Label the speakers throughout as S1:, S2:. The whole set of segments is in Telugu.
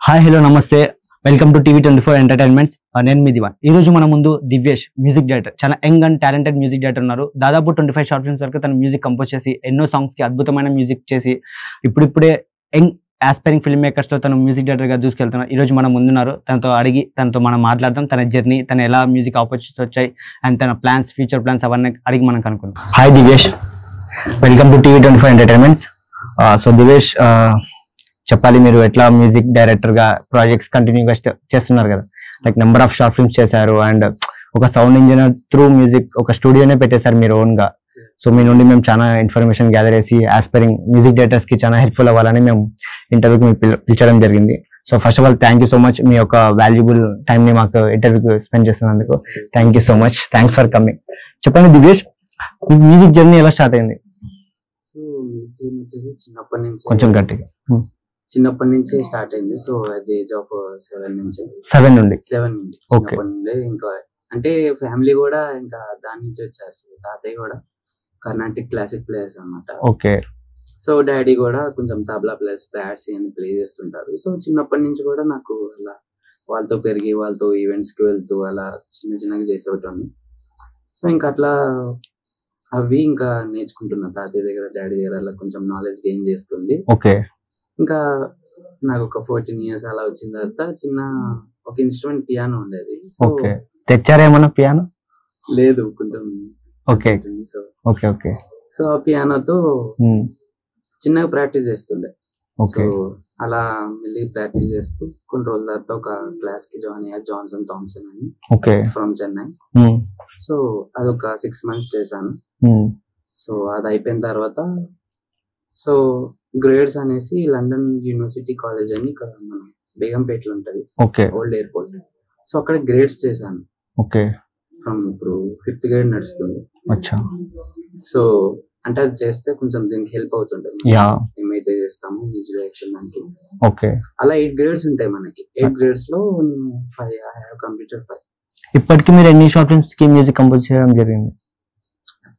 S1: హాయ్ హలో నమస్తే వెల్కమ్ టు టీవీ24 ఎంటర్టైన్మెంట్స్. నేను మీ దివాన్. ఈ రోజు మన ముందు దివ్యేష్ మ్యూజిక్ డైరెక్టర్, చాలా young and talented music director ఉన్నారు. దాదాపు 25 షార్ట్ ఫిల్మ్స్ వరకు తన మ్యూజిక్ కంపోజ్ చేసి ఎన్నో సాంగ్స్ కి అద్భుతమైన మ్యూజిక్ చేసి ఇప్పుడిప్పుడే యంగ్ ఆస్పైరింగ్ ఫిల్మ్ మేకర్స్ తో తను మ్యూజిక్ డైరెక్టర్ గా దూసుకెళ్తున్నారు. ఈ రోజు మనం ముందున్నారు. తనతో మనం మాట్లాడతాం. తన జర్నీ, తన ఎలా మ్యూజిక్ ఆపర్చునిటీస్ వచ్చాయి అండ్ తన ప్లాన్స్, ఫ్యూచర్ ప్లాన్స్ అవన్నీ అడిగి మనం కనుక్కుందాం. హాయ్ దివ్యేష్, వెల్కమ్ టు టీవీ24 ఎంటర్టైన్మెంట్స్. సో దివ్యేష్, చెప్పాలి, మీరు ఎట్లా మ్యూజిక్ డైరెక్టర్ గా ప్రాజెక్ట్స్ కంటిన్యూగా చేస్తున్నారు కదా, like number of short films చేశారు అండ్ ఒక సౌండ్ ఇంజనీర్ త్రూ మ్యూజిక్ ఒక స్టూడియోనే పెట్టేశారు మీరు ఓన్ గా. సో మీ నుండి మేము చాలా ఇన్ఫర్మేషన్ గ్యాదర్ చేసి ఆస్పైరింగ్ మ్యూజిక్ డైరెక్టర్స్ కి చాలా హెల్ప్ఫుల్ అవ్వాలని మేము ఇంటర్వ్యూకి పిలిచడం జరిగింది. So first of all thank you so much, మీ యొక్క వాల్యుబుల్ టైం ని మాకు ఇంటర్వ్యూకి స్పెండ్ చేస్తున్నందుకు thank you so much. Thanks for coming. చెప్పండి దివ్యేష్, మీ మ్యూజిక్ జర్నీ ఎలా స్టార్ట్ అయింది?
S2: సో చిన్నప్పటి నుంచి
S1: కొంచెం గట్టిగా.
S2: చిన్నప్పటి నుంచి స్టార్ట్ అయింది. So at the age of 7 నుంచి
S1: 7 నుండి
S2: చిన్నప్పటి నుండి ఇంకా అంటే ఫ్యామిలీ కూడా ఇంకా దాని నుంచి వచ్చారు. సో తాతయ్య కూడా కర్ణాటిక్ క్లాసిక్ ప్లేయర్స్ అన్నమాట.
S1: ఓకే.
S2: సో డాడీ కూడా కొంచెం తబలా ప్లస్ బ్యాట్స్ అని ప్లే చేస్తుంటారు. సో చిన్నప్పటి నుంచి కూడా నాకు అలా వాళ్ళతో పెరిగి వాళ్ళతో ఈవెంట్స్ కి వెళ్తూ అలా చిన్న చిన్నగా చేసేవాడిని. సో ఇంకా అట్లా అవి ఇంకా నేర్చుకుంటున్నా తాతయ్య దగ్గర, డాడీ దగ్గర అలా కొంచెం నాలెడ్జ్ గెయిన్ చేస్తుంది.
S1: ఓకే.
S2: ఇంకా నాకు ఒక 14 years అలా వచ్చిన తర్వాత చిన్న ఒక ఇన్స్ట్రుమెంట్ పియానో ఉండేది. సో
S1: తెచ్చారేమన్నా పియానో?
S2: లేదు, కొంచెం
S1: okay.
S2: So
S1: okay. Okay.
S2: So ఆ పియానోతో చిన్నగా ప్రాక్టీస్ చేస్తుండే. సో అలా మళ్ళీ ప్రాక్టీస్ చేస్తూ కొన్ని రోజుల తర్వాత ఒక క్లాస్ కి జాయిన్ అయ్యా, జాన్సన్ థామ్సన్ అని, ఫ్రమ్ చెన్నై. సో అదొక 6 months చేశాను. సో అది అయిపోయిన తర్వాత సో గ్రేడ్స్ అనేసి లండన్ యూనివర్సిటీ కాలేజ్ అని ఇక్కడ మన బేగంపేటలో ఉంటది, ఓల్డ్ ఎయిర్పోర్ట్. సో అక్కడ గ్రేడ్స్ చేశాను.
S1: ఓకే.
S2: ఫ్రమ్ ఇప్పుడు 5th grade నడుస్తుంది. సో అంటే అది చేస్తే కొంచెం దీనికి హెల్ప్ అవుతుంటది, ఏమైతే చేస్తామో మ్యూజిక్ డైరెక్షన్ దానికి.
S1: ఓకే.
S2: అలా 8 grades ఉంటాయి మనకి. 8 grades లో 5 I have completed 5.
S1: ఇప్పటికి మీరు ఎన్ని షార్ట్ ఫిల్మ్స్ కి మ్యూజిక్ కంపోజ్ చేయడం జరిగింది?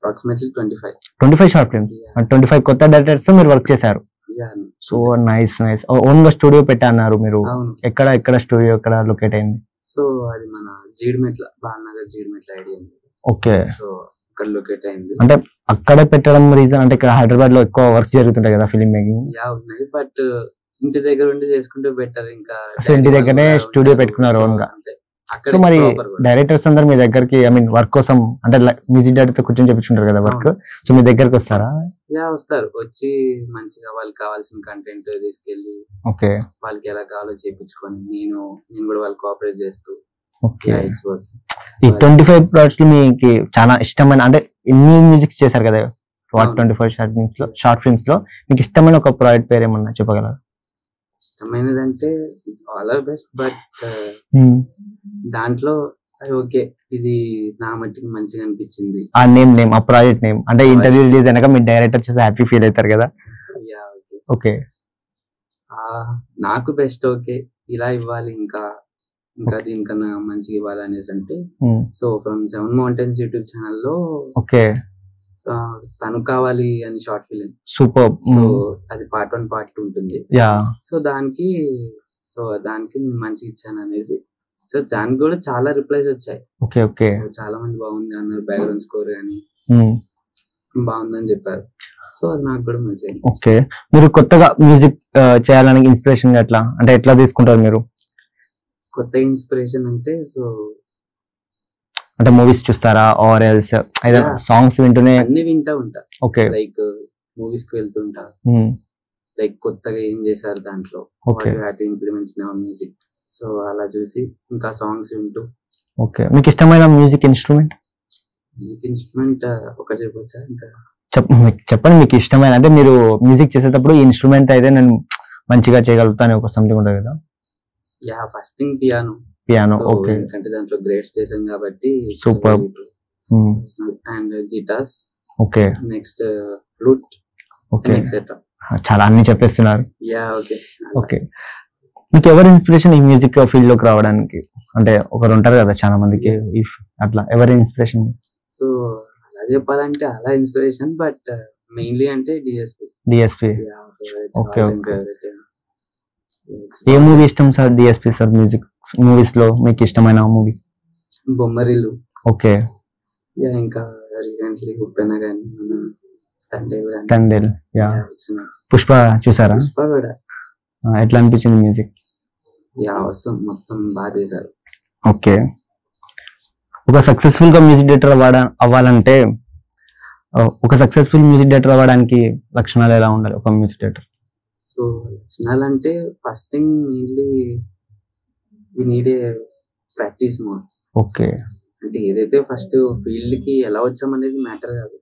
S2: అప్రాక్సిమేట్లీ 25
S1: షార్ట్ ఫిల్మ్స్, 25 కొత్త డైరెక్టర్స్ మీరు వర్క్ చేశారు. So nice. ఓన్ గా స్టూడియో పెట్టన్నారు మీరు. ఎక్కడ స్టూడియో ఎక్కడ లొకేట్ అయింది?
S2: సో అది మన Jeedimetla, Balanagar Jeedimetla idea.
S1: Okay.
S2: So అక్కడ లొకేట్ అయింది.
S1: అంటే అక్కడే పెట్టడం రీజన్ అంటే ఇక్కడ హైదరాబాద్ లో ఎక్కువ వర్క్స్ జరుగుతుంటాయి కదా ఫిల్మ్ మేకింగ్.
S2: ఉన్నాయి, బట్ ఇంటి దగ్గర ఉండి చేసుకుంటే బెటర్. ఇంకా
S1: సో ఇంటి దగ్గరనే స్టూడియో పెట్టుకున్నారు ఓన్ గా. సో మరి డైరెక్టర్స్ అందరు మీ దగ్గరికి, ఐ మీన్ వర్క్ కోసం అంటే మ్యూజిక్ డైరెక్టర్ కూర్చొని చెప్పించుంటారు కదా వర్క్, సో మీ దగ్గరకు వస్తారా?
S2: వస్తారు, వచ్చి మంచిగా వాళ్ళకి కావాల్సిన కంటెంట్ తీసుకెళ్లి వాళ్ళకి ఎలా కావాలో చేయించుకొని నేను కూడా వాళ్ళకి కోఆపరేట్ చేస్తూ.
S1: ఈ 25 ప్రాజెక్ట్స్ లో మీకు చాలా ఇష్టమైన అంటే ఎన్ని మ్యూజిక్ చేశారు కదా 25 షార్ట్ ఫిల్మ్స్ లో, మీకు ఇష్టమైన ఒక ప్రాజెక్ట్ పేరు ఏమన్నా చెప్పగలరా?
S2: ఇష్టమైనదంటే it's all are best, but దాంట్లో ఓకే ఇది నా మట్టికి మంచిగా అనిపించింది.
S1: ఆ నేమ్ ఆ ప్రాజెక్ట్ నేమ్ అంటే ఇంటర్వ్యూ రిలీజ్ అయినాక మీ డైరెక్టర్ చేసి హ్యాపీ ఫీల్ అవుతారు కదా. ఓకే.
S2: నాకు బెస్ట్ ఓకే ఇలా ఇవ్వాలి, ఇంకా దీనికన్నా మంచిగా ఇవ్వాలి అనేసి అంటే సో ఫ్రమ్ 7 Mountains యూట్యూబ్ ఛానల్లో
S1: ఓకే
S2: తను కావాలి అని షార్ట్ ఫిలిం,
S1: సూపర్.
S2: సో అది పార్ట్ 1 పార్ట్ 2 ఉంటుంది. సో దానికి మంచిగా ఇచ్చాను అనేసి. సో దానికి కూడా చాలా రిప్లైస్ వచ్చాయి. చాలా మంది బాగుంది అన్నారు, బ్యాక్గ్రౌండ్ స్కోర్ కానీ బాగుందని చెప్పారు. సో అది నాకు కూడా మంచిగా.
S1: ఓకే. మీరు కొత్తగా మ్యూజిక్ చేయాలని ఇన్స్పిరేషన్ ఎట్లా తీసుకుంటారు మీరు?
S2: కొత్త ఇన్స్పిరేషన్ అంటే సో
S1: అంటే మూవీస్ చూస్తారా ఆర్ ఎల్స్ ఏదైనా సాంగ్స్ వింటూనే?
S2: అన్ని వింటా ఉంటా.
S1: ఓకే.
S2: లైక్ మూవీస్ కి వెళ్తుంటా, లైక్ కొత్తగా ఏం చేశారు దాంట్లో, ఇంప్లిమెంట్ మ్యూజిక్, సో అలా చూసి ఇంకా సాంగ్స్ వింటూ.
S1: ఓకే. మీకు ఇష్టమైన మ్యూజిక్ ఇన్స్ట్రుమెంట్
S2: ఒకటి చెప్పొచ్చా? ఇంకా
S1: చెప్పండి మీకు ఇష్టమైన, అంటే మీరు మ్యూజిక్ చేసేటప్పుడు ఈ ఇన్స్ట్రుమెంట్ అయితే నేను మంచిగా చేయగలుగుతాను ఒక సంథింగ్ ఉంటుంది కదా.
S2: First thing piano. ఓకే. ఎందుకంటే దాంట్లో గ్రేడ్స్ చేశాం కాబట్టి
S1: super.
S2: And guitars.
S1: Okay.
S2: Next flute.
S1: Okay.
S2: Etcetera.
S1: చాలా అన్ని చెప్పేస్తున్నారు. ఓకే. మీకు ఎవరు ఇన్స్పిరేషన్ ఈ మ్యూజిక్ ఫీల్డ్ లోకి రావడానికి? అంటే ఒకరు ఉంటారు కదా చాలా మందికి, అట్లా ఎవరి ఇన్స్పిరేషన్?
S2: సో అలా చెప్పాలంటే అలా ఇన్స్పిరేషన్, బట్ మెయిన్లీ అంటే డిఎస్పి.
S1: ఓకే. ఏ మూవీ ఇష్టం sir DSP sir music movies లో మీకు ఇష్టమైన మూవీ?
S2: బొమ్మరిల్లు.
S1: ఓకే.
S2: ఇంకా రీసెంట్లీ ఉప్పెన గానీ
S1: తండేల్. యా. పుష్ప చూసారా?
S2: పుష్ప కూడా
S1: ఎట్లా అనిపించింది మ్యూజిక్?
S2: అవసరం మొత్తం బాగా చేశారు.
S1: ఓకే. ఒక సక్సెస్ఫుల్ గా మ్యూజిక్ డైరెక్టర్ అవ్వాలంటే ఒక సక్సెస్ఫుల్ మ్యూజిక్ డైరెక్టర్ అవ్వడానికి లక్షణాలు ఎలా ఉండాలి ఒక మ్యూజిక్ డైరెక్టర్?
S2: సో లక్షణాలు అంటే first thing mainly we need a practice more.
S1: Okay.
S2: అంటే ఏదైతే ఫస్ట్ ఫీల్డ్ కి ఎలా వచ్చామనేది మ్యాటర్ కాదు,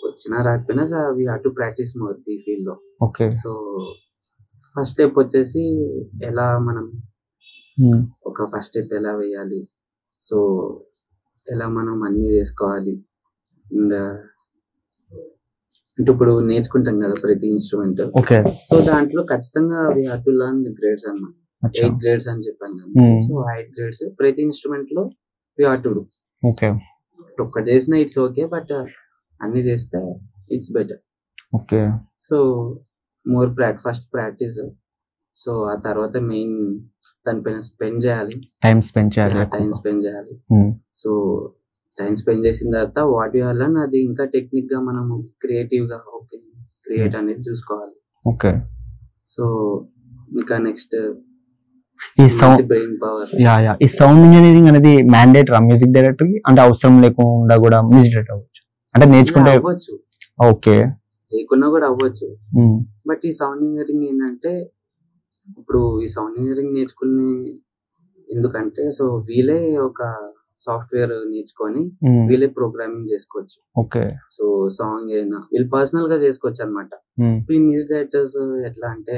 S2: వచ్చినా రాకపోయినా we have to practice more the field లో.
S1: ఓకే.
S2: సో ఫస్ట్ స్టెప్ వచ్చేసి ఎలా మనం ఒక ఫస్ట్ స్టెప్ ఎలా వేయాలి, సో ఎలా మనం అన్ని చేసుకోవాలి. అండ్ అంటే ఇప్పుడు నేర్చుకుంటాం కదా ప్రతి ఇన్స్ట్రుమెంట్.
S1: ఓకే.
S2: సో దాంట్లో ఖచ్చితంగా we have to learn the grades అన్నమాట. 8 గ్రేడ్స్ అని చెప్పాను కదా. సో 8 గ్రేడ్స్ ప్రతి ఇన్స్ట్రుమెంట్ లో we have to do.
S1: Okay.
S2: ఒక్కటి చేసినా ఇట్స్ ఓకే, బట్ అన్ని చేస్తే it's better.
S1: Okay.
S2: So more first practice. So ఆ తర్వాత మెయిన్ దానిపైన స్పెండ్ చేయాలి, టైం స్పెండ్ చేయాలి. సో టైం స్పెండ్ చేసిన తర్వాత వాట్ యు లెర్న్ అది ఇంకా టెక్నిక్ గా మనము క్రియేటివ్ గా క్రియేట్ అనేది చూసుకోవాలి.
S1: ఓకే.
S2: సో ఇంకా నెక్స్ట్
S1: ఈ సౌండ్
S2: బ్రెయిన్ పవర్.
S1: ఈ సౌండ్ ఇంజనీరింగ్ అనేది మ్యాండేట్ మ్యూజిక్ డైరెక్టర్ కి, అంటే అవసరం లేకుండా కూడా మ్యూజిక్ డైరెక్టర్ అవ్వచ్చు అంటే నేర్చుకుంటే
S2: అవ్వచ్చు.
S1: ఓకే.
S2: లేకున్నా కూడా అవ్వచ్చు. బట్ ఈ సౌండ్ ఇంజనీరింగ్ ఏంటంటే ఇప్పుడు ఈ సౌండ్ ఇంజనీరింగ్ నేర్చుకుని ఎందుకంటే సో వీళ్ళే ఒక సాఫ్ట్వేర్ నేర్చుకొని వీళ్ళే ప్రోగ్రామింగ్ చేసుకోవచ్చు.
S1: ఓకే.
S2: సో సాంగ్ అయినా వీళ్ళు పర్సనల్ గా చేసుకోవచ్చు అనమాట. ఈ మ్యూజిక్ డైరెక్టర్స్ ఎట్లా అంటే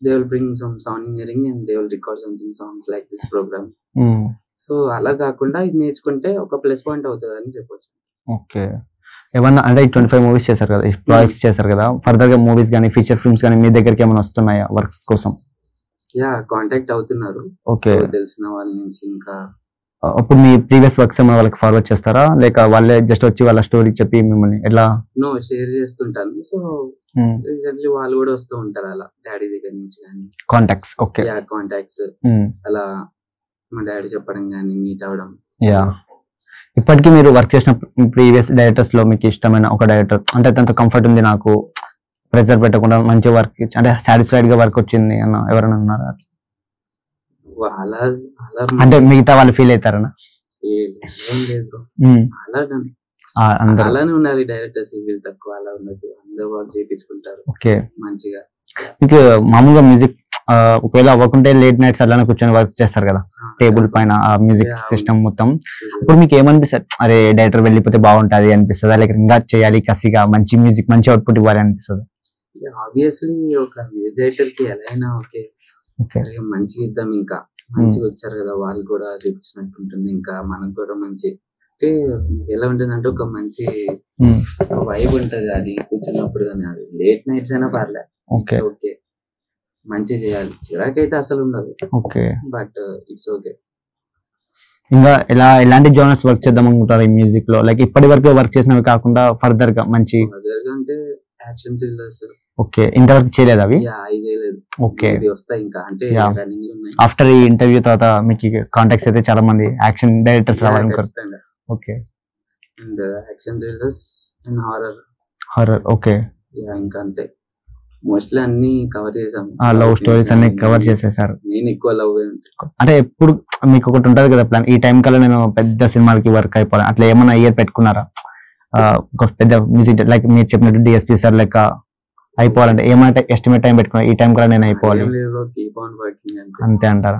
S2: they will bring some sound engineering and they will record something songs like this program. So అలా కాకుండా ఇది నేర్చుకుంటే ఒక ప్లస్ పాయింట్ అవుతుంది అని చెప్పొచ్చు.
S1: ఓకే. ఏమన్నా అంటే 25 మూవీస్ చేశారు కదా, ప్రాజెక్ట్స్ చేశారు కదా, ఫర్దర్ గా మూవీస్ కానీ ఫీచర్ ఫిల్మ్స్ కానీ మీ దగ్గరికి ఏమైనా వస్తున్నాయా వర్క్స్ కోసం?
S2: కాంటాక్ట్ అవుతున్నారు.
S1: ఓకే.
S2: తెలిసిన వాళ్ళ నుంచి. ఇంకా
S1: అప్పుడు మీ ప్రీవియస్ వర్క్స్ ఏమైనా వాళ్ళకి ఫార్వర్డ్ చేస్తారా, లేక వాళ్ళే జస్ట్ వచ్చి వాళ్ళ స్టోరీ చెప్పి మిమ్మల్ని ఎట్లా?
S2: నో, షేర్ చేస్తుంటాను. సో రీసెంట్లీ వాళ్ళు కూడా వస్తూ ఉంటారు అలా డాడీ దగ్గర నుంచి కానీ
S1: కాంటాక్ట్స్. ఓకే.
S2: కాంటాక్ట్స్ అలా మా డాడీ చెప్పడం కానీ మీట్ అవడం.
S1: ఇప్పటికీ మీరు వర్క్ చేసిన ప్రీవియస్ డైరెక్టర్స్ లో మీకు ఇష్టమైన ఒక డైరెక్టర్, అంటే తనతో కంఫర్ట్ ఉంది, నాకు ప్రెజర్ పెట్టకుండా మంచి వర్క్ అంటే సాటిస్ఫైడ్ గా వర్క్ వచ్చింది అన్న ఎవరైనా ఉన్నారా? అంటే మిగతా వాళ్ళు ఫీల్ అవుతారనా?
S2: అలానే ఉండాలి డైరెక్టర్స్, వీళ్ళు తక్కువ అలా ఉండదు, అందరూ వర్క్ చేయించుకుంటారు.
S1: ఓకే.
S2: మంచిగా.
S1: మీకు మామూలుగా మ్యూజిక్ ఒకవేళ అవ్వకుంటే లేట్ నైట్స్ అలానే కూర్చొని వర్క్ చేస్తారు కదా టేబుల్ పైన ఆ మ్యూజిక్ సిస్టమ్ మొత్తం, ఇప్పుడు మీకు ఏమనిపిస్తుంది? అరే డైరెక్టర్ వెళ్ళిపోతే బాగుంటది అనిపిస్తుందా, లేక ఇంకా చేయాలి కసిగా మంచి మ్యూజిక్ మంచి అవుట్పుట్ ఇవ్వాలి అనిపిస్తుంది?
S2: ఆబ్వియస్లీ ఒక మ్యూజిక్ డైరెక్టర్ కి ఎలా అయినా ఓకే మంచిగా ఇద్దాం, ఇంకా మంచిగా వచ్చారు కదా వాళ్ళు కూడా చూపించినట్టు ఉంటుంది, ఇంకా మనకు కూడా మంచి అంటే ఎలా ఉంటుంది అంటే ఒక మంచి వైబ్ ఉంటది అది కూర్చున్నప్పుడు. కానీ అది లేట్ నైట్స్ అయినా పర్లేదు, ఓకే మంచి చేయాలి, చిరాకైతే అసలు ఉండదు.
S1: ఓకే.
S2: But it's okay.
S1: ఇంకా ఎలాంటి జోనర్స్ వర్క్ చేద్దాం అనుకుంటారు ఈ మ్యూజిక్ లో? లైక్ ఇప్పటి వరకు వర్క్ చేసినవి కాకుండా ఫర్దర్ గా మంచి
S2: అంటే యాక్షన్ థ్రిల్లర్స్.
S1: ఓకే. ఇంతవరకు చేయలేదు అవి?
S2: చేయలేదు.
S1: ఓకే.
S2: వస్తాయి ఇంకా, అంటే రన్నింగ్ లో ఉన్నాయి.
S1: ఆఫ్టర్ ఈ ఇంటర్వ్యూ తర్వాత మీకు కాంటాక్ట్స్ అయితే చాలా మంది యాక్షన్ డైరెక్టర్స్ రావాలనుకుంటున్నారు. Okay.
S2: And action thrillers and
S1: horror. Okay.
S2: ఇంకా అంతే, మోస్ట్లీ అన్ని కవర్ చేసాం.
S1: లవ్ స్టోరీస్ అన్ని కవర్ చేసేసారు.
S2: నేను ఎక్కువ లవ్
S1: అంటే ఎప్పుడు మీకు ఒకటి ఉంటది కదా ప్లాన్, ఈ టైం కల్లా నేను పెద్ద సినిమాలకి వర్క్ అయిపోవాలి, అట్లా ఏమన్నా ఇయర్ పెట్టుకున్నారా? ఒక పెద్ద మ్యూజిక్ లైక్ మీరు చెప్పినట్టు డిఎస్పీ సార్ లెక్క అయిపోవాలంటే ఏమంటే ఎస్టిమేట్ టైం పెట్టుకున్నా ఈ టైం కల్లా నేను అయిపోవాలి అంతే అంటారా?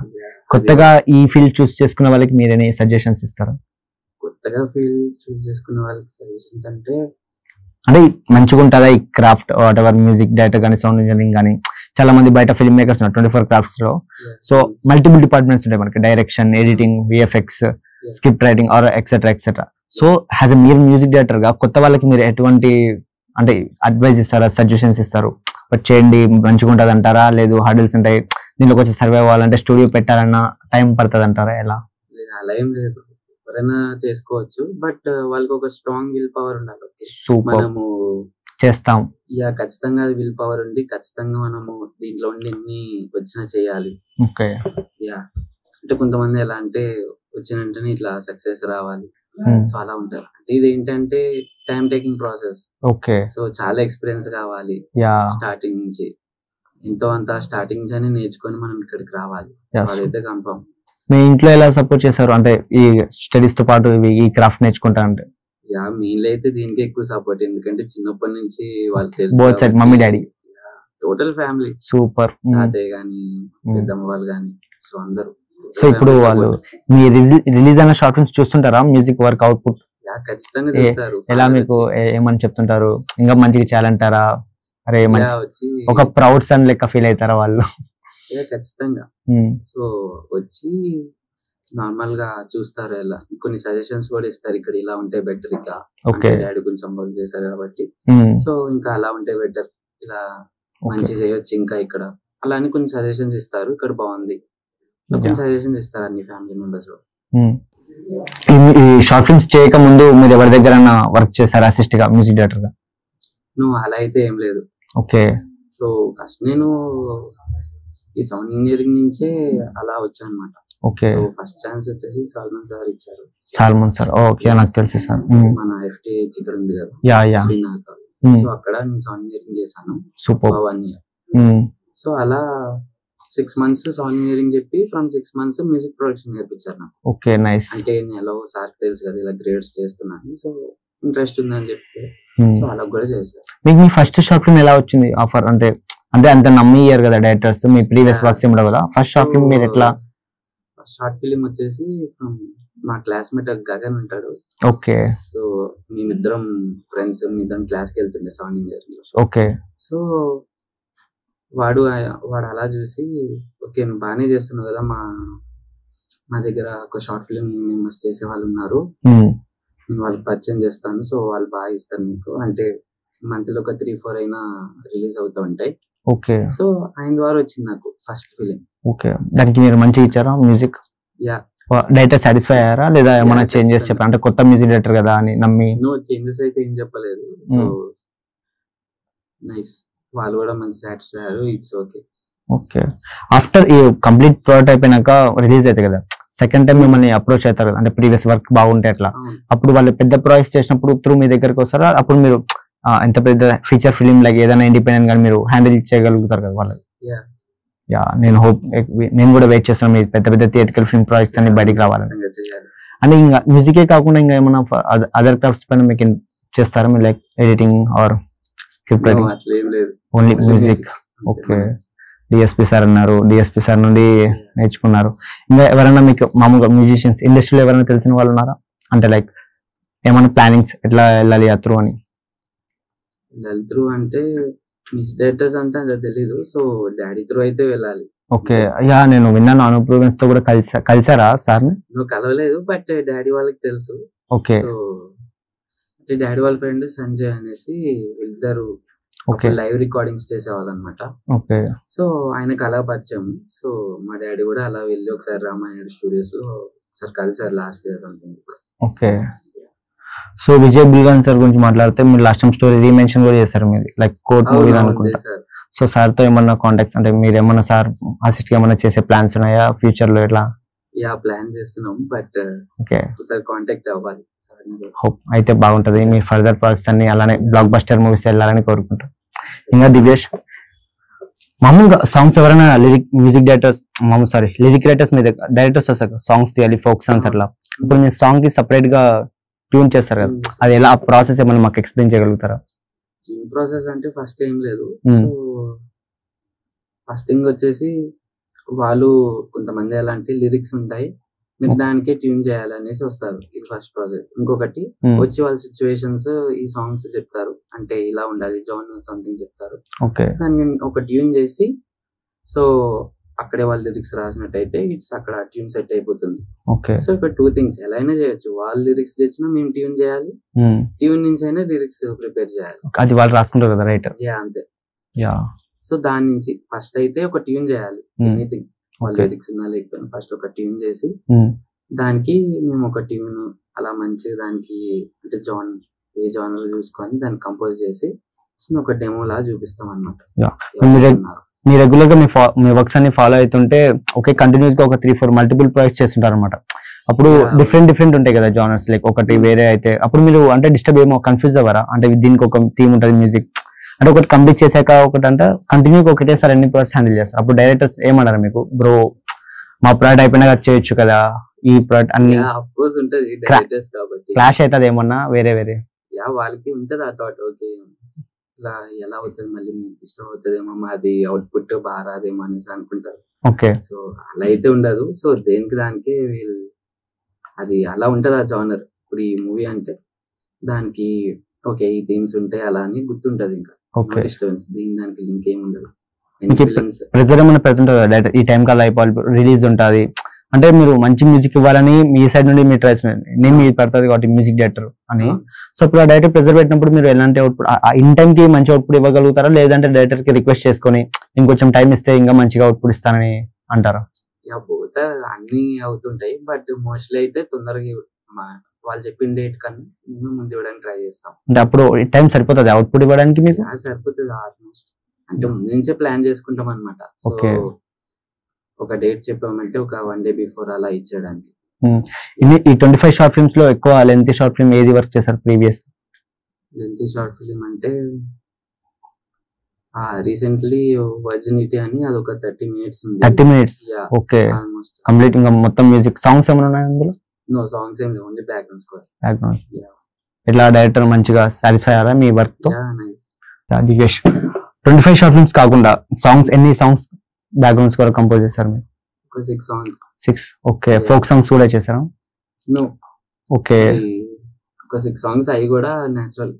S1: కొత్తగా ఈ ఫీల్డ్ చూస్ చేసుకున్న వాళ్ళకి మీరేనే సజెషన్స్ ఇస్తారా?
S2: కొత్తగా ఫీల్డ్ చూస్ చేసుకున్న వాళ్ళకి సజెషన్స్ అంటే
S1: మంచిగా ఉంటుందా ఈ craft what ever music director కానీ సౌండ్ ఇంజనీరింగ్ కానీ? చాలా మంది బయట ఫిల్మ్ మేకర్స్ ఉన్నారు 24 క్రాఫ్ట్స్ లో. సో మల్టిపుల్ డిపార్ట్మెంట్స్ ఉంటాయి మనకి, direction, editing, VFX, script writing are etcetera etcetera. So as మీరు మ్యూజిక్ డైరెక్టర్ గా కొత్త వాళ్ళకి మీరు ఎటువంటి అంటే అడ్వైస్ ఇస్తారా, సజెషన్స్ ఇస్తారు? చేయండి మంచిగా ఉంటుంది అంటారా, లేదు హార్డిల్స్ ఉంటాయి దీనిలోకి వచ్చి సర్వైవ్ అవ్వాలంటే స్టూడియో పెట్టాలన్నా టైం పడుతుంది అంటారా? ఎలా?
S2: అలా ఏం లేదు, ఎవరైనా చేసుకోవచ్చు, బట్ వాళ్ళకి ఒక స్ట్రాంగ్ విల్ పవర్ ఉండాలి.
S1: మనము చేస్తాం.
S2: ఖచ్చితంగా అది విల్ పవర్ ఉండి ఖచ్చితంగా మనము దీంట్లో ఉండి ఎన్ని వచ్చినా చేయాలి.
S1: ఓకే.
S2: అంటే కొంతమంది ఎలా అంటే వచ్చిన వెంటనే ఇట్లా సక్సెస్ రావాలి, సో అలా ఉంటారు. అంటే ఇది ఏంటంటే time taking process.
S1: Okay.
S2: So చాలా ఎక్స్పీరియన్స్ కావాలి స్టార్టింగ్ నుంచి, ఎంతో అంత స్టార్టింగ్ నుంచి అని నేర్చుకొని మనం ఇక్కడికి రావాలి. సో అదైతే కన్ఫర్మ్.
S1: మీ ఇంట్లో ఎలా సపోర్ట్ చేశారు అంటే ఈ స్టడీస్ తో పాటు ఈ క్రాఫ్ట్ నేర్చుకుంటా అంటే?
S2: మెయిన్లీ అయితే దీనికి ఎక్కువ సపోర్ట్, ఎందుకంటే చిన్నప్పటి నుంచి వాళ్ళు తెలుసు,
S1: both side mummy daddy,
S2: total family,
S1: super.
S2: తాతయ్య గాని పెద్దమ్మ వాళ్ళు గాని, సో అందరూ.
S1: సో ఇప్పుడు వాళ్ళు మీ రిలీజ్ అయిన షార్ట్ ఫిల్మ్స్ చూస్తుంటారా? మ్యూజిక్ వర్క్ అవుట్పుట్
S2: ఖచ్చితంగా చూస్తారు.
S1: ఎలా మీకు ఏమని చెప్తుంటారు? ఇంకా మంచిగా చేయాలంటారా? అరే వచ్చి ఒక ప్రౌడ్ సన్ లెక్క ఫీల్ అవుతారా వాళ్ళు?
S2: ఖచ్చితంగా. సో వచ్చి నార్మల్ గా చూస్తారు, ఎలా కొన్ని సజెషన్స్ కూడా ఇస్తారు, ఇక్కడ ఇలా ఉంటే బెటర్, ఇక డాడీ కొంచెం వర్క్ చేశారు కాబట్టి సో ఇంకా అలా ఉంటే బెటర్, ఇలా మంచి చేయొచ్చు ఇంకా ఇక్కడ, అలా అని కొన్ని సజెషన్స్ ఇస్తారు. ఇక్కడ బాగుంది కొన్ని సజెషన్స్ ఇస్తారు అన్ని ఫ్యామిలీ మెంబర్స్ లో.
S1: ఈ షార్ట్ ఫిల్మ్స్ చేయక ముందు మీరు ఎవరి దగ్గర వర్క్ చేశారు అసిస్ట్ గా, మ్యూజిక్ డైరెక్టర్ గా?
S2: నువ్వు అలా అయితే ఏం లేదు.
S1: ఓకే.
S2: సో ఫస్ట్ నేను ఈ సౌండ్ ఇంజనీరింగ్ నుంచే అలా వచ్చాను అనమాట.
S1: ఓకే.
S2: సో ఫస్ట్ ఛాన్స్ వచ్చేసి సాల్మన్ సార్ ఇచ్చారు.
S1: సాల్మన్ సార్, ఓకే, నాకు తెలుసు సార్.
S2: మన FTH ఇక్కడ ఉంది కదా, శ్రీనగర్. సో అక్కడ నేను సౌండ్ ఇంజనీరింగ్ చేశాను.
S1: సూపర్.
S2: 1 year. సో అలా 6 months సౌండ్ ఇంజనీరింగ్ చెప్పి ఫ్రమ్ 6 months మ్యూజిక్ ప్రొడక్షన్ నేర్పించారు నాకు.
S1: Okay, nice.
S2: అంటే నేను ఎలా సార్ తెలుసు కదా ఇలా గ్రేడ్స్ చేస్తున్నాను, సో ఇంట్రెస్ట్ ఉందని చెప్తే సో అలా కూడా చేశారు.
S1: మీకు మీ ఫస్ట్ షార్ట్ ఫిల్మ్ ఎలా వచ్చింది ఆఫర్? అంటే అంత నమ్మియ్యారు కదా డైరెక్టర్స్, మీ ప్రీవియస్ వర్క్స్ ఏమి కదా. ఫస్ట్ షార్ట్ ఫిల్మ్ మీరు ఎట్లా?
S2: షార్ట్ ఫిల్మ్ వచ్చేసి ఫ్రమ్ మా క్లాస్మేట్ గగన్ ఉంటాడు.
S1: ఓకే.
S2: సో మేమిద్దరం ఫ్రెండ్స్, మేమిద్దరం క్లాస్కి వెళ్తుండే సౌండ్ ఇంజనీరింగ్.
S1: ఓకే.
S2: సో వాడు అలా చూసి, ఓకే నువ్వు బాగానే చేస్తున్నావు కదా, మా దగ్గర ఒక షార్ట్ ఫిల్మ్ మెంబర్స్ చేసే వాళ్ళు ఉన్నారు, నేను వాళ్ళకి పరిచయం చేస్తాను, సో వాళ్ళు బాగా ఇస్తారు మీకు, అంటే మంత్లీ ఒక 3-4 అయినా రిలీజ్ అవుతూ ఉంటాయి.
S1: ఓకే.
S2: సో ఆయన ద్వారా వచ్చింది నాకు ఫస్ట్ ఫిలిం.
S1: ఓకే. దానికి మీరు మంచిగా ఇచ్చారా మ్యూజిక్? డైరెక్టర్ సాటిస్ఫై అయ్యారా లేదా ఏమైనా చేంజెస్ చెప్పారు? అంటే కొత్త మ్యూజిక్ డైరెక్టర్ కదా అని నమ్మి.
S2: నో చేంజెస్ అయితే ఏం చెప్పలేదు. సో నైస్, వాళ్ళు కూడా మంచి సాటిస్ఫై అయ్యారు. It's okay.
S1: ఓకే. ఆఫ్టర్ ఈ కంప్లీట్ ప్రోడక్ట్ అయిపోయినాక రిలీజ్ అయితే కదా, సెకండ్ టైం మిమ్మల్ని అప్రోచ్ అవుతారు కదా, అంటే ప్రీవియస్ వర్క్ బాగుంటే అట్లా, అప్పుడు వాళ్ళు పెద్ద ప్రాజెక్ట్స్ చేసినప్పుడు త్రూ మీ దగ్గరకు వస్తారా? అప్పుడు మీరు ఎంత పెద్ద ఫీచర్ ఫిలిం లైక్ ఏదైనా ఇండిపెండెంట్ గా మీరు హ్యాండిల్ చేయగలుగుతారు కదా వాళ్ళకి? నేను కూడా వెయిట్ చేస్తాను మీ పెద్ద పెద్ద థియేట్రికల్ ఫిల్మ్ ప్రాజెక్ట్స్ అన్ని బయటికి రావాలని. అంటే ఇంకా మ్యూజికే కాకుండా ఇంకా ఏమైనా అదర్ క్రాఫ్ట్స్ పైన మీకు చేస్తారా మీరు, like editing or script writing? Only music. Okay. DSP sir అన్నారు, డిఎస్పి సార్ నుండి నేర్చుకున్నారు. ఇంకా ఎవరైనా మీకు మామూలుగా మ్యూజిషియన్స్ ఇండస్ట్రీలో ఎవరైనా తెలిసిన వాళ్ళు ఉన్నారా? అంటే లైక్ ఏమైనా ప్లానింగ్స్ ఎట్లా వెళ్ళాలి త్రూ అని?
S2: త్రూ అంటే మిస్ డైరెక్టర్స్ అంతా తెలీదు, సో డాడీ త్రూ అయితే వెళ్ళాలి.
S1: ఓకే. నేను విన్నాను అనుప్రూవెన్స్ తో కూడా కలిసారా సార్?
S2: నువ్వు కలవలేదు, బట్ డాడీ వాళ్ళకి తెలుసు.
S1: ఓకే.
S2: సో అంటే డాడీ వాళ్ళ ఫ్రెండ్ సంజయ్ అనేసి ఇద్దరు లైవ్ రికార్డింగ్స్ చేసేవాళ్ళు అనమాట.
S1: ఓకే.
S2: సో ఆయనకు అలా పరిచయం. సో మా డాడీ కూడా అలా వెళ్ళి ఒకసారి రామాయణ స్టూడియోస్ లో ఒకసారి కలిసారు last year something.
S1: Okay. So Vijay Bilgan sir గురించి మాట్లాడితే మీరు లాస్ట్ టైం స్టోరీ రీమెన్షన్ కూడా చేశారు మీది, లైక్ కోర్ట్ మూవీ అనుకుంటా. సో సార్ తో ఏమన్నా కాంటాక్ట్స్, అంటే మీరు ఏమన్నా సార్ అసిస్ట్ ఏమన్నా చేసే ప్లాన్స్ ఉన్నాయా ఫ్యూచర్ లో? ఎట్లా
S2: ప్లాన్ చేస్తున్నాం, బట్
S1: ఓకే
S2: ఒకసారి కాంటాక్ట్ అవ్వాలి.
S1: హోప్ అయితే బాగుంటది, మీ ఫర్దర్ ప్రాజెక్ట్స్ అన్ని అలానే బ్లాక్ బస్టర్ మూవీస్ వెళ్ళాలని కోరుకుంటాం. ఇంకా దివ్యేష్, మామూలుగా సాంగ్స్ ఎవరైనా మ్యూజిక్ డైరెక్టర్స్ లిరిక్ రైటర్స్ మీద డైరెక్టర్స్ వస్తారు సాంగ్స్ తీయాలి, ఫోక్ సాంగ్స్ అట్లా. ఇప్పుడు మీ సాంగ్ కి సపరేట్ గా ట్యూన్ చేస్తారు కదా, అది ఎలా ప్రాసెస్ ఏమైనా మాకు ఎక్స్ప్లెయిన్ చేయగలుగుతారా?
S2: ట్యూన్ ప్రాసెస్ అంటే ఫస్ట్ ఏం లేదు. సో ఫస్ట్ థింగ్ వచ్చేసి వాళ్ళు కొంతమంది ఎలాంటి లిరిక్స్ ఉంటాయి, మీరు దానికే ట్యూన్ చేయాలనేసి వస్తారు, ఇది ఫస్ట్ ప్రాసెస్. ఇంకొకటి వచ్చి వాళ్ళ సిచ్యువేషన్స్ ఈ సాంగ్స్ చెప్తారు, అంటే ఇలా ఉండాలి జాన్ సంథింగ్ చెప్తారు. దాన్ని ఒక ట్యూన్ చేసి, సో అక్కడే వాళ్ళ లిరిక్స్ రాసినట్టయితే ఇట్స్ అక్కడ ట్యూన్ సెట్ అయిపోతుంది. సో ఇక్కడ 2 things ఎలా అయినా చేయొచ్చు, వాళ్ళు లిరిక్స్ తెచ్చినా మేము ట్యూన్ చేయాలి, ట్యూన్ నుంచి అయినా లిరిక్స్ ప్రిపేర్ చేయాలి,
S1: అది వాళ్ళు రాసుకుంటారు కదా రైటర్.
S2: అంతే. సో దాని నుంచి ఫస్ట్ అయితే ఒక ట్యూన్ చేయాలి, ఎనీథింగ్ వాళ్ళ లిరిక్స్ ఉన్నా లేకపోయినా ఫస్ట్ ఒక ట్యూన్ చేసి దానికి మేము ఒక ట్యూన్ అలా మంచిగా దానికి అంటే ఏ జానర్ చూసుకొని దాన్ని కంపోజ్ చేసి ఒక డెమో లా చూపిస్తాం అన్నమాట.
S1: మీ రెగ్యులర్ గా మీ వర్క్స్ అన్ని ఫాలో అవుతుంటే ఓకే కంటిన్యూస్ గా ఒక 3-4 మల్టిపుల్ ప్రాజెక్ట్స్ చేస్తుంటారు అనమాట. అప్పుడు డిఫరెంట్ ఉంటాయి కదా జానర్స్, లైక్ ఒకటి వేరే అయితే అప్పుడు మీరు అంటే డిస్టర్బ్ ఏమో కన్ఫ్యూజ్ అవ్వరా? అంటే దీనికి ఒక థీమ్ ఉంటుంది మ్యూజిక్ అంటే ఒకటి కంప్లీట్ చేశాక ఒకటి అంటే కంటిన్యూగా ఒకటేసారి అన్ని ప్రాజెక్ట్స్ హ్యాండిల్ చేస్తారు. అప్పుడు డైరెక్టర్స్ ఏమన్నారు మీకు, బ్రో మా ప్రాజెక్ట్ అయిపోయినాక చేయొచ్చు కదా ఈ ప్రాజెక్ట్ అన్ని క్లాష్ అవుతుంది ఏమన్నా వేరే
S2: వాళ్ళకి ఉంటది ఆ థాట్, ఓకే ఇలా ఎలా అవుతుంది మళ్ళీ మీకు డిస్టర్బ్ అవుతుందేమో, మాది అవుట్పుట్ బాగా రాదేమో అనేసి అనుకుంటారు.
S1: ఓకే
S2: సో అలా అయితే ఉండదు. సో దేనికి దానికి వీళ్ళు అది అలా ఉంటది ఆ జానర్. ఇప్పుడు ఈ మూవీ అంటే దానికి ఓకే ఈ థీమ్స్ ఉంటాయి అలా అని గుర్తుంటది, ఇంకా డిస్టర్బెన్స్ దీని దానికి లింక్ ఏమి ఉండదు.
S1: ప్రెజర్ ఏమైనా పెడుతుంటారు ఈ టైం కల్లా అయిపోవాలి రిలీజ్ ఉంటుంది అంటే మీరు మంచి మ్యూజిక్ ఇవ్వాలని మీ సైడ్ నుండి మీరు ట్రై నేను మీరు పడుతుంది కాబట్టి మ్యూజిక్ డైరెక్టర్ అని. సో ఇప్పుడు ఆ డైరెక్టర్ ప్రెజర్ పెట్టినప్పుడు మీరు ఎలాంటి అవుట్పుట్ ఇన్ టైం కి మంచి అవుట్పుట్ ఇవ్వగలుగుతారా, లేదంటే డైరెక్టర్ కి రిక్వెస్ట్ చేసుకొని ఇంకొంచెం టైం ఇస్తే ఇంకా మంచిగా అవుట్పుట్ ఇస్తానని అంటారా?
S2: పోతే అన్ని అవుతుంటాయి, బట్ మోస్ట్లీ అయితే తొందరగా వాళ్ళు చెప్పిన డేట్ కన్నా ముందు ఇవ్వడానికి ట్రై చేస్తాం.
S1: అంటే అప్పుడు టైం సరిపోతుంది అవుట్పుట్ ఇవ్వడానికి మీకు?
S2: సరిపోతుంది ఆల్మోస్ట్, అంటే ముందు నుంచే ప్లాన్ చేసుకుంటాం అనమాట. సో ఒక డేట్ చెప్పామంటే ఒక 1 day బిఫోర్ అలా ఇచ్చేయడానికి.
S1: ఈ 25 షార్ట్ ఫిల్మ్స్ లో ఎక్కువ లెంత్ షార్ట్ ఫిల్మ్ ఏది వర్క్ చేశారు ప్రీవియస్?
S2: లెంత్ షార్ట్ ఫిల్మ్ అంటే రీసెంట్లీ వర్జినిటీ అని అది ఒక 30 minutes ఉంది.
S1: 30 minutes ఓకే కంప్లీట్. ఇంకా మొత్తం మ్యూజిక్ సాంగ్స్ ఏమైనా ఉన్నాయి అందులో?
S2: నో సాంగ్స్ ఏం లేవు, ఓన్లీ బ్యాక్గ్రౌండ్ స్కోర్.
S1: ఇట్లా డైరెక్టర్ మంచిగా సాటిస్ఫై అయ్యారా మీ వర్క్ తో? దివ్యేష్ 25 షార్ట్ ఫిల్మ్స్ కాకుండా సాంగ్స్ ఎన్ని సాంగ్స్ బ్యాక్గ్రౌండ్ స్కోర్ కంపోజ్ చేశారు మీరు?
S2: ఒక 6 songs.
S1: 6 ఓకే. ఫోక్ సాంగ్స్ కూడా చేశారా?
S2: No
S1: okay.
S2: ఒక 6 songs అవి కూడా నేచురల్,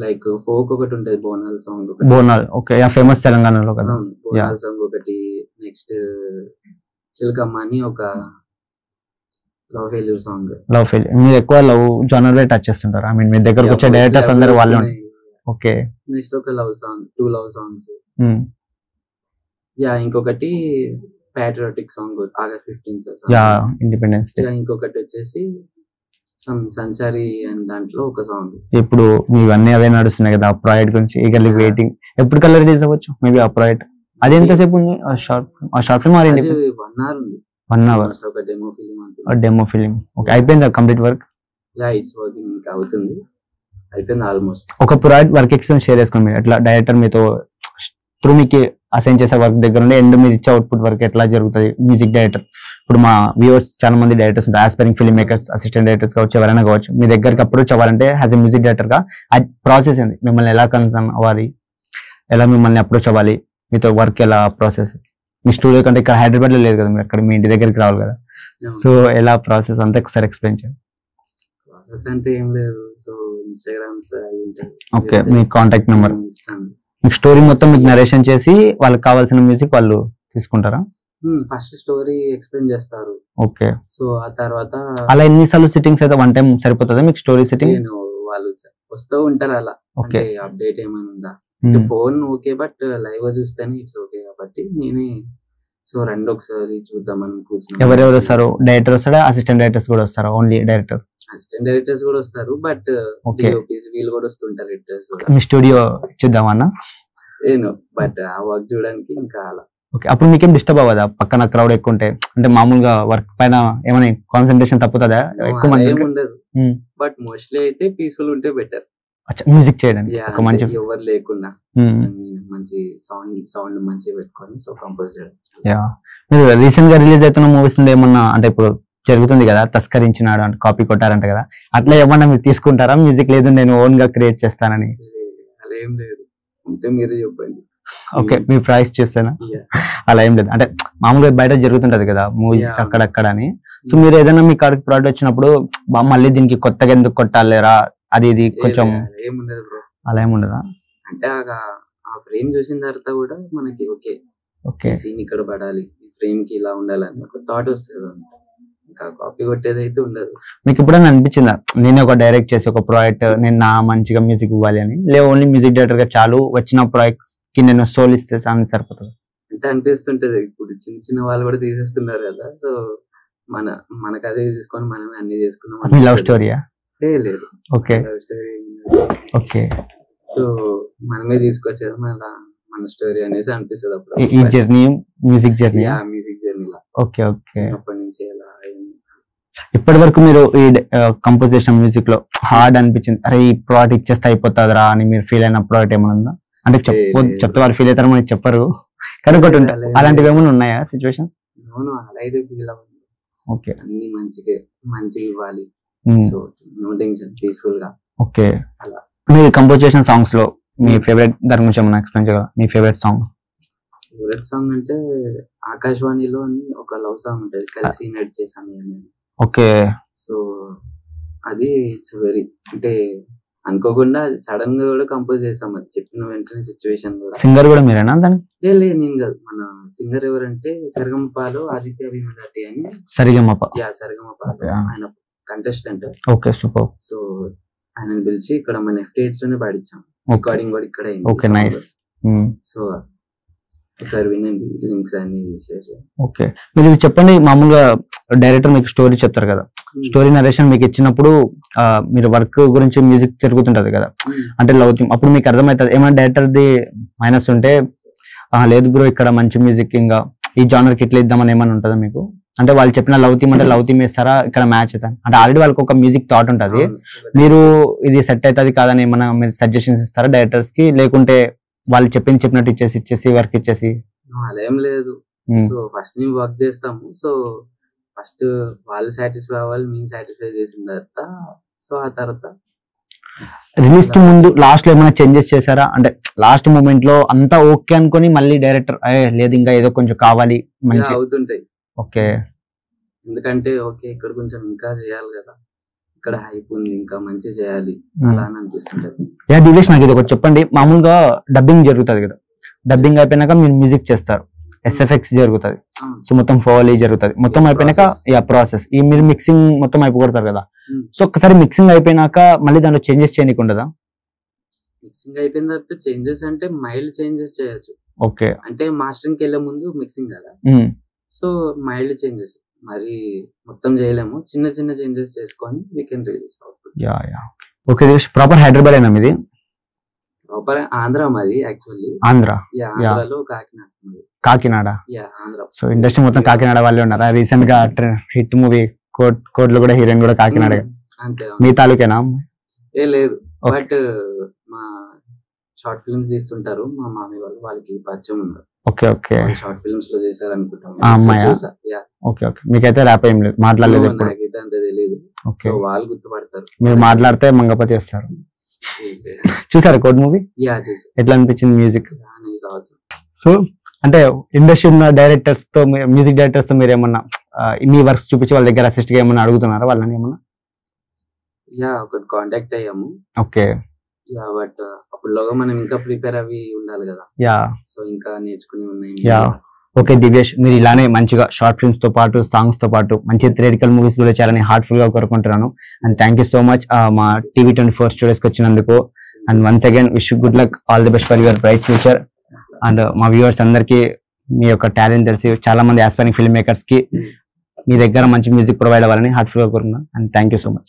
S2: లైక్ ఫోక్ ఒకటి ఉంటది బోనాల్ సాంగ్.
S1: బోనాల్ ఓకే ఫేమస్ తెలంగాణలో కదా.
S2: బోనాల్ సాంగ్ ఒకటి, నెక్స్ట్ చిలకమ్మ అని ఒక love failure song.
S1: Love failure మీరు ఎక్కువ లవ్ జానర్ టచ్ చేస్తుంటారు? ఐ మీన్ మీ దగ్గరకు వచ్చే డైరెక్టర్స్ అందరూ వాళ్ళు ఓకే.
S2: నెక్స్ట్ ఒక లవ్ సాంగ్, 2 love songs. ఇంకొకటి patriotic song August 15th
S1: independence day.
S2: ఇంకొకటి వచ్చేసి సంచారి అండ్ దాంట్లో ఒక సాంగ్.
S1: ఇప్పుడు ఇవన్నీ అవే నడుస్తున్నాయి కదా ఆ ప్రాజెక్ట్ గురించి ఈగర్లీ వెయిటింగ్. ఎప్పుడు కలర్ రిలీజ్ అవ్వచ్చు మేబీ ఆ ప్రాజెక్ట్? అది ఎంతసేపు ఉంది ఆ షార్ట్ ఫిల్మ్?
S2: 1 hour ఉంది.
S1: 1 hour
S2: ఒక demo film.
S1: Demo film okay. అయిపోయిందా కంప్లీట్ వర్క్?
S2: ఇట్స్ వర్కింగ్, ఇంకా అవుతుంది, అయిపోయింది ఆల్మోస్ట్.
S1: ఒక ప్రాజెక్ట్ వర్క్ ఎక్స్పీరియన్స్ షేర్ చేసుకోండి మీరు. ఎట్లా డైరెక్టర్ మీతో త్రూ మీకు అసైన్ చేసే వర్క్ దగ్గర ఉండే ఎండ్ మీరు ఇచ్చే అవుట్పుట్ వర్క్ ఎట్లా జరుగుతుంది? మ్యూజిక్ డైరెక్టర్ ఇప్పుడు మా వ్యూవర్స్ చాలా మంది డైరెక్టర్స్ ఉంటారు, aspiring film makers, assistant directors కావచ్చు, ఎవరైనా కావచ్చు. మీ దగ్గరికి అప్రోచ్ అవ్వాలంటే యాజ్ ఎ మ్యూజిక్ డైరెక్టర్ గా ఆ ప్రాసెస్ ఏంది? మిమ్మల్ని ఎలా కన్సర్న్ అవ్వాలి, ఎలా మిమ్మల్ని అప్రోచ్ అవ్వాలి, మీతో వర్క్ ఎలా ప్రాసెస్? మీ స్టూడియో కంటే ఇక్కడ హైదరాబాద్ లో లేదు కదా, మీరు అక్కడ మీ ఇంటి దగ్గరికి రావాలి కదా. సో ఎలా ప్రాసెస్ అంతా ఒకసారి ఎక్స్ప్లెయిన్ చేయండి.
S2: ప్రాసెస్ అంటే ఏం లేదు, సో ఇన్స్టాగ్రామ్స్
S1: ఓకే మీ కాంటాక్ట్ నెంబర్ మీకు స్టోరీ మొత్తం మీకు నరేషన్ చేసి వాళ్ళకి కావాల్సిన మ్యూజిక్ వాళ్ళు తీసుకుంటారా?
S2: ఫస్ట్ స్టోరీ ఎక్స్ప్లెయిన్ చేస్తారు.
S1: ఓకే.
S2: సో ఆ తర్వాత
S1: అలా ఎన్నిసార్లు సిట్టింగ్స్ అయితే 1 time సరిపోతుందా మీకు స్టోరీ సిట్టింగ్?
S2: వాళ్ళు వస్తూ ఉంటారు అలా. ఓకే అప్డేట్ ఏమైనా ఉందా, ఫోన్ ఓకే బట్ లైవ్ గా చూస్తేనే ఇట్స్ ఓకే కాబట్టి నేనే సో రెండు ఒకసారి చూద్దామని కూర్చున్నాను.
S1: ఎవరెవరు వస్తారు? డైరెక్టర్ వస్తాడా, అసిస్టెంట్ డైరెక్టర్స్ కూడా వస్తారా? Only director?
S2: అసిస్టెంట్ డైరెక్టర్స్ కూడా వస్తారు, బట్ వీళ్ళు కూడా వస్తుంటారు ఎడిటర్స్ కూడా.
S1: మీ స్టూడియో చూద్దామన్నా
S2: నేను బట్ ఆ వర్క్ చూడడానికి ఇంకా అలా.
S1: ఓకే. అప్పుడు మీకేం డిస్టర్బ్ అవ్వదా పక్కన క్రౌడ్ ఎక్కువ ఉంటే? అంటే మామూలుగా వర్క్ పైన ఏమైనా కాన్సన్ట్రేషన్ తప్పుతుందా? ఎక్కువ మంది
S2: ఉండదు, బట్ మోస్ట్లీ అయితే పీస్ఫుల్ ఉంటే బెటర్
S1: మ్యూజిక్ చేయడానికి. ఒక మంచి
S2: ఎవరు లేకుండా మంచి సౌండ్ మంచిగా పెట్టుకొని సో కంపోజ్ చేయడం.
S1: మీరు రీసెంట్ గా రిలీజ్ అవుతున్న మూవీస్ నుండి ఏమన్నా అంటే ఇప్పుడు జరుగుతుంది కదా తస్కరించినాడు అంటే కాపీ కొట్టారంట కదా, అట్లా ఏమన్నా మీరు తీసుకుంటారా? మ్యూజిక్ లేదు నేను ఓన్ గా క్రియేట్ చేస్తానని?
S2: అలా ఏం లేదు, ఉంటే మీరే చెప్పండి.
S1: ఓకే మీ ప్రైస్ చేస్తానా? అలా ఏం లేదు, అంటే మామూలుగా బయట జరుగుతుంటది కదా మూవీస్ అక్కడక్కడ అని. సో మీరు ఏదైనా మీ కాడికి ప్రోడక్ట్ వచ్చినప్పుడు మళ్ళీ దీనికి కొత్తగా ఎందుకు కొట్టాలేరా అది ఇది కొంచెం
S2: ఏముండదు బ్రో.
S1: అలా ఏముండదా?
S2: అంటే ఆ ఫ్రేమ్ చూసిన తర్వాత కూడా మనకి ఓకే ఓకే సీన్ ఇక్కడ పడాలి, ఈ ఫ్రేమ్ కి ఇలా ఉండాలని ఒక థాట్ వస్తుంది, ఇంకా కాపీ కొట్టేది అయితే ఉండదు.
S1: మీకు ఎప్పుడైనా అనిపించిందా నేను ఒక డైరెక్ట్ చేసి ఒక ప్రాజెక్ట్ నేను నా మంచిగా మ్యూజిక్ ఇవ్వాలి అని? లే ఓన్లీ మ్యూజిక్ డైరెక్టర్ గా చాలు వచ్చిన ప్రాజెక్ట్స్ కి నేను సోల్ ఇస్తే సరిపోతుంది
S2: అంటే అనిపిస్తుంటది. ఇప్పుడు చిన్న చిన్న వాళ్ళు కూడా తీసేస్తున్నారు కదా, సో మనకు అదే తీసుకొని మనమే అన్ని చేసుకున్నాం.
S1: లవ్ స్టోరీయా?
S2: లేదు.
S1: Okay okay.
S2: సో మనమే తీసుకొచ్చేది మన స్టోరీ అనేసి అనిపిస్తుంది అప్పుడు
S1: ఈ జర్నీ మ్యూజిక్ జర్నీ.
S2: మ్యూజిక్ జర్నీలా
S1: ఓకే ఓకే.
S2: అప్పటి నుంచి ఎలా
S1: ఇప్పటి వరకు మీరు ఈ కంపోజ్ చేసిన మ్యూజిక్ లో హార్డ్ అనిపించింది, అరే ఈ ప్రోడక్ట్ ఇచ్చేస్తే అయిపోతుందిరా అని మీరు ఫీల్ అయిన ప్రోడక్ట్ ఏమైనా ఉందా? అంటే చెప్తే వాళ్ళు ఫీల్ అవుతారు మనకి చెప్పరు కానీ ఒకటి ఉంటాయి, అలాంటివి ఏమైనా ఉన్నాయా సిచ్యువేషన్?
S2: అవును అలా అయితే ఫీల్ అవ్వండి.
S1: ఓకే
S2: అన్ని మంచిగా ఇవ్వాలి, సో నో టెన్షన్, పీస్ఫుల్ గా.
S1: ఓకే.
S2: అలా
S1: మీరు కంపోజ్ చేసిన సాంగ్స్ లో మీ ఫేవరెట్ దాని గురించి ఏమైనా ఎక్స్ప్లెయిన్ చేయగలరా? మీ ఫేవరెట్ సాంగ్
S2: అంటే ఆకాశవాణిలో ఒక లవ్ సాంగ్ ఉంటుంది, కలిసి నడిచే సమయం.
S1: ఓకే.
S2: సో అది ఇట్స్ వెరీ అంటే అనుకోకుండా సడన్ గా కూడా కంపోజ్ చేసాం, అది చెప్పిన వెంటనే సిచ్యువేషన్ కూడా.
S1: సింగర్ కూడా మీరేనా దానికి?
S2: లేదు నేను కాదు, మన సింగర్ ఎవరంటే సరిగమపాలో ఆదిత్య భీమదాటి అని.
S1: సరిగమప.
S2: సరిగమపాలో ఆయన కంటెస్టెంట్.
S1: Okay super.
S2: సో ఆయన పిలిచి ఇక్కడ మన FTH లోనే పాడించాం, రికార్డింగ్ కూడా ఇక్కడ.
S1: Okay nice.
S2: సో ఒకసారి వినండి, లింక్స్ అన్ని షేర్ చేయండి.
S1: ఓకే. మీరు చెప్పండి, మామూలుగా డైరెక్టర్ మీకు స్టోరీ చెప్తారు కదా, స్టోరీ నరేషన్ మీకు ఇచ్చినప్పుడు మీరు వర్క్ గురించి మ్యూజిక్ జరుగుతుంటది కదా, అంటే లవ్ థీమ్, అప్పుడు మీకు అర్థమవుతుంది ఏమైనా డైరెక్టర్ ది మైనస్ ఉంటే లేదు బ్రో ఇక్కడ మంచి మ్యూజిక్ ఇంకా ఈ జానర్ కి ఇట్లా ఇద్దామని ఏమైనా ఉంటుందా మీకు? అంటే వాళ్ళు చెప్పిన లవ్ థీమ్ అంటే లవ్ థీమ్ వేస్తారా ఇక్కడ మ్యాచ్ అవుతాను అంటే ఆల్రెడీ వాళ్ళకి ఒక మ్యూజిక్ థాట్ ఉంటుంది, మీరు ఇది సెట్ అవుతుంది కాదని ఏమైనా మీరు సజెషన్స్ ఇస్తారా డైరెక్టర్స్ కి, లేకుంటే వాళ్ళు చెప్పినట్టు ఇచ్చేసి వర్క్ ఇచ్చేసి?
S2: అలా ఏం లేదు. సో ఫస్ట్ మేము వర్క్ చేస్తాము, సో ఫస్ట్ వాళ్ళు సాటిస్ఫై అవ్వాలి, మేము సాటిస్ఫై చేసిన తర్వాత, సో ఆ తర్వాత
S1: రిలీజ్ కి ముందు లాస్ట్ లో ఏమైనా చేంజెస్ చేశారా? అంటే లాస్ట్ మూమెంట్ లో అంతా ఓకే అనుకుని మళ్ళీ డైరెక్టర్ లేదు ఇంకా ఏదో కొంచెం కావాలి మంచి
S2: అవుతుంటాయి.
S1: ఓకే.
S2: ఎందుకంటే ఓకే ఇక్కడ కొంచెం ఇంకా చేయాలి కదా, ఇక్కడ హైప్ ఉంది, ఇంకా మంచి చేయాలి అలా అని అనిపిస్తుంటది.
S1: దివేష్ నాకు ఇది ఒకటి చెప్పండి, మామూలుగా డబ్బింగ్ జరుగుతుంది కదా, డబ్బింగ్ అయిపోయినాక మీరు మ్యూజిక్ చేస్తారు, SFX జరుగుతుంది, సో మొత్తం ఫోలీ జరుగుతుంది, మొత్తం అయిపోయినాక ప్రాసెస్ ఈ మీరు మిక్సింగ్ మొత్తం అయిపోగొడతారు కదా, సో ఒక్కసారి మిక్సింగ్ అయిపోయినాక మళ్ళీ దాంట్లో చేంజెస్ చేయకుండా?
S2: మిక్సింగ్ అయిపోయిన తర్వాత చేంజెస్ అంటే మైల్డ్ చేంజెస్ చేయొచ్చు.
S1: ఓకే.
S2: అంటే మాస్టరింగ్ కి వెళ్ళే ముందు మిక్సింగ్ కదా, సో మైల్డ్ చేంజెస్, మరి మొత్తం చేయలేము, చిన్న చిన్న చేంజెస్ చేసుకొని we can release output.
S1: Okay Divesh, proper Hyderabad అయినా మీది?
S2: ప్రాపర్ ఆంధ్ర మాది యాక్చువల్లీ. ఆంధ్రాలో
S1: కాకినాడ.
S2: ఆంధ్ర.
S1: సో ఇండస్ట్రీ మొత్తం కాకినాడ వాళ్ళే ఉన్నారా? రీసెంట్ గా హిట్ మూవీ కోడ్ లో కూడా హీరోయిన్ కూడా కాకినాడ.
S2: అంతే.
S1: మీ తాలూకేనా?
S2: లేదు, బట్ మా షార్ట్ ఫిల్మ్స్ తీస్తుంటారు మా మామయ్య వాళ్ళు, వాళ్ళకి పరిచయం ఉన్నారు.
S1: Okay okay.
S2: షార్ట్ ఫిల్మ్స్ లో చేశారు అనుకుంటాం.
S1: Okay okay. మీకైతే ర్యాప్ ఏం లేదు, మాట్లాడలేదు?
S2: నాకైతే అంత తెలియదు, సో వాళ్ళు గుర్తుపడతారు.
S1: మీరు మాట్లాడితే మంగపతి వస్తారు. చూసారా కోడ్ మూవీ? ఎట్లా అనిపించింది మ్యూజిక్? సో అంటే ఇండస్ట్రీ ఉన్న డైరెక్టర్స్ తో, మ్యూజిక్ డైరెక్టర్స్ తో మీరు ఏమన్నా మీ వర్క్స్ చూపించి వాళ్ళ దగ్గర అసిస్ట్ గా ఏమన్నా అడుగుతున్నారా వాళ్ళని ఏమన్నా?
S2: ఒకటి కాంటాక్ట్ అయ్యాము.
S1: ఓకే.
S2: బట్ అప్పుడులోగా మనం ఇంకా ప్రిపేర్ అవి ఉండాలి కదా, సో ఇంకా నేర్చుకుని ఉన్నాయి.
S1: ఓకే దివ్యేష్, మీరు ఇలానే మంచిగా షార్ట్ ఫిల్మ్స్ తో పాటు సాంగ్స్ తో పాటు మంచి థియేటికల్ మూవీస్ కూడా చేయాలని హార్ట్ఫుల్ గా కోరుకుంటున్నాను. And thank you so much మా TV24 స్టూడియోస్ కి వచ్చినందుకు. And once again wish good luck, all the best for your bright future. And మా వ్యూవర్స్ అందరికి మీ యొక్క టాలెంట్ తెలిసి చాలా మంది ఆస్పైరింగ్ ఫిల్మ్ మేకర్స్ కి మీ దగ్గర మంచి మ్యూజిక్ ప్రొవైడ్ అవ్వాలని హార్ట్ఫుల్ గా కోరుకున్నాను. And thank you so much.